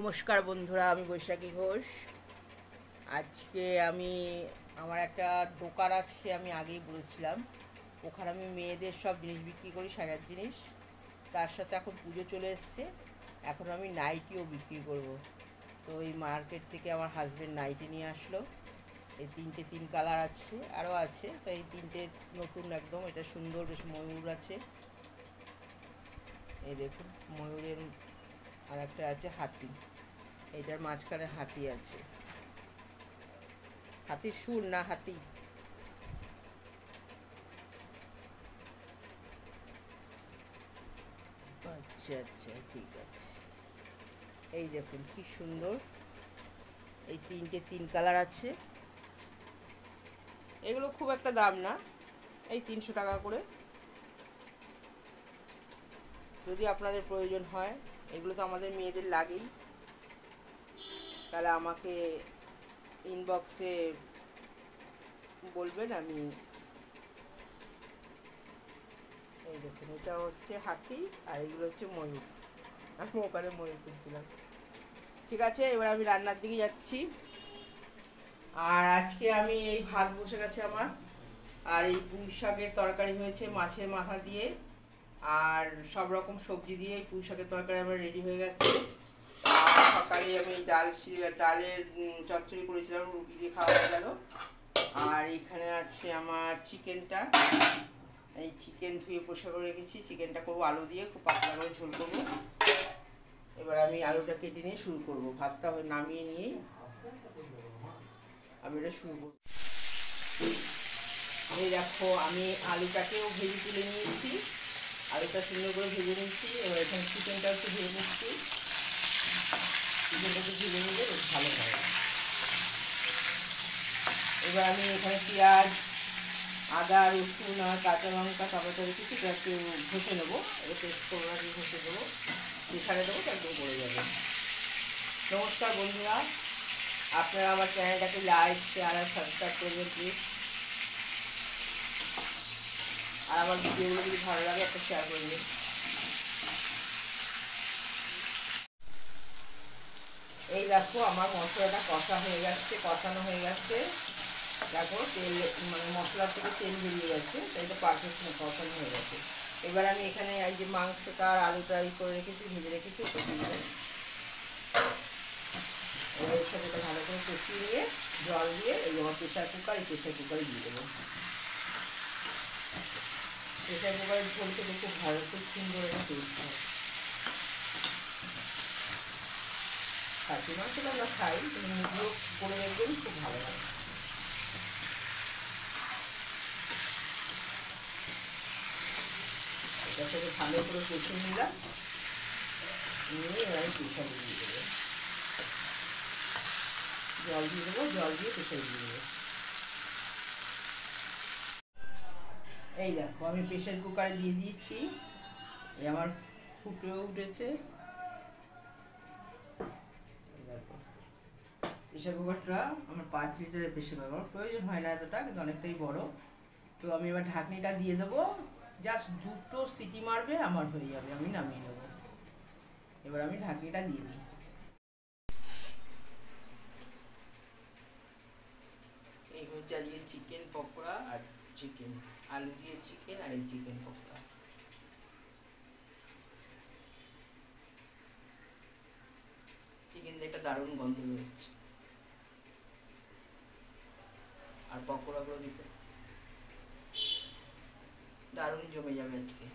নমস্কার বন্ধুরা, আমি বৈশাখী ঘোষ। আজকে আমি আমার একটা দোকান আছে, আমি আগেই বলেছিলাম। ওখানে আমি মেয়েদের সব জিনিস বিক্রি করি, সাজার জিনিস। তার সাথে এখন পুজো চলে এসছে, এখন আমি নাইটিও বিক্রি করব। তো এই মার্কেট থেকে আমার হাজব্যান্ড নাইটি নিয়ে আসলো। এই তিন কালার আছে, আরও আছে। তো এই তিনটে নতুন একদম, এটা সুন্দর, বেশ ময়ূর আছে। এই দেখুন ময়ূরের, আর একটা আছে হাতি। এটার মাঝখানে হাতি আছে, হাতির সুর না হাতি। আচ্ছা আচ্ছা, ঠিক আছে। এই দেখুন কি সুন্দর, এই তিন কালার আছে। এগুলো খুব একটা দাম না, এই 300 টাকা করে। যদি আপনাদের প্রয়োজন হয়, এগুলো তো আমাদের মেয়েদের লাগেই, তাহলে আমাকে ইনবক্সে বলবেন। আমি এই দেখুন, এটা হচ্ছে হাতি আর এইগুলো হচ্ছে ময়ূর। আমি ওখানে ময়ূর তুলছিলাম। ঠিক আছে, এবার আমি রান্নার দিকে যাচ্ছি। আর আজকে আমি এই ভাত বসে গেছে আমার, আর এই পুঁই শাকের তরকারি হয়েছে মাছের মাথা দিয়ে, আর সব রকম সবজি দিয়ে এই পুঁই শাকের তরকারি আমার রেডি হয়ে গেছে। আর সকালে আমি ডালের চচ্চড়ি করেছিলাম, রুটি দিয়ে খাওয়া হয়ে গেল। আর এখানে আছে আমার চিকেনটা, এই চিকেন ধুয়ে পরিষ্কার করে রেখেছি। চিকেনটা করবো আলু দিয়ে, খুব পাতলা করে ঝোল করবো। এবার আমি আলুটা কেটে নিয়ে শুরু করবো, ভাতটা নামিয়ে নিয়েই আমি এটা শুরু করবো। এই দেখো, আমি আলুটাকেও ভেজে তুলে নিয়েছি, আলুটা সুন্দর করে ভেজে নিচ্ছি। এবার এখানে চিকেনটা একটু ভেজে নিচ্ছি। চিকেনটা একটু ভেজে নিলে বেশ ভালো হয়। এবার আমি এখানে পেঁয়াজ, আদা, রসুন আর কাঁচা লঙ্কা টমেটো রেখেছি, এটা একটু ঘষে নেবো। এটা পেস্ট করে ঘষে দেবো, প্রেশারে দেবো, একদম পড়ে যাবে। নমস্কার বন্ধুরা, আপনারা আমার চ্যানেলটাকে লাইক, শেয়ার আর সাবস্ক্রাইব করবেন প্লিজ। আর আমার ভিডিওগুলো যদি ভালো লাগে একটা শেয়ার করবেন। এই দেখো, আমার মশলাটা কষা হয়ে যাচ্ছে, কষানো হয়ে যাচ্ছে। দেখো তেল, মানে মশলার থেকে তেল বেরিয়ে গেছে, তাই তো পারফেক্ট কষানো হয়ে গেছে। এবার আমি এখানে এই যে মাংসটা আর আলুটা করে রেখেছি, ভেজে রেখেছি, কষিয়ে দেবো। এবার এর সাথে ভালো করে কষিয়ে নিয়ে জল দিয়ে, এই আমার প্রেশার কুকারে দিয়ে দেবো। প্রেশার কুকারের ঝোল খেতে খুব ভালো, খুব সুন্দর একটা টেস্ট হয়। খাসি মাংসটা আমরা খাই, কিন্তু মুরগিও করে দেখবেন, খুব ভালো হয়। এটার সাথে ভালো করে কষিয়ে নিলাম, নিয়ে এবার প্রেশার দিয়ে দেবো। জল দিয়ে দেবো, জল দিয়ে প্রেশার দিয়ে দেবো। এই দেখো, আমি প্রেশার কুকারে দিয়ে দিয়েছি, এই আমার ফুটেও উঠেছে। প্রেশার কুকারটা আমার 5 লিটারের প্রেশার কুকার, প্রয়োজন হয় না এতটা, কিন্তু অনেকটাই বড়। তো আমি এবার ঢাকনিটা দিয়ে দেবো, জাস্ট 2টো সিটি মারবে, আমার হয়ে যাবে, আমি নামিয়ে নেবো। এবার আমি ঢাকনিটা দিয়ে দিই। এই হচ্ছে আজকে চিকেন পকোড়া আর চিকেন, আলু দিয়ে চিকেন আর এই চিকেন পকোড়া। চিকেন দিয়ে একটা দারুণ গন্ধ বেরোচ্ছে, আর পকোড়াগুলো দিতে দারুণ জমে যাবে আজকে।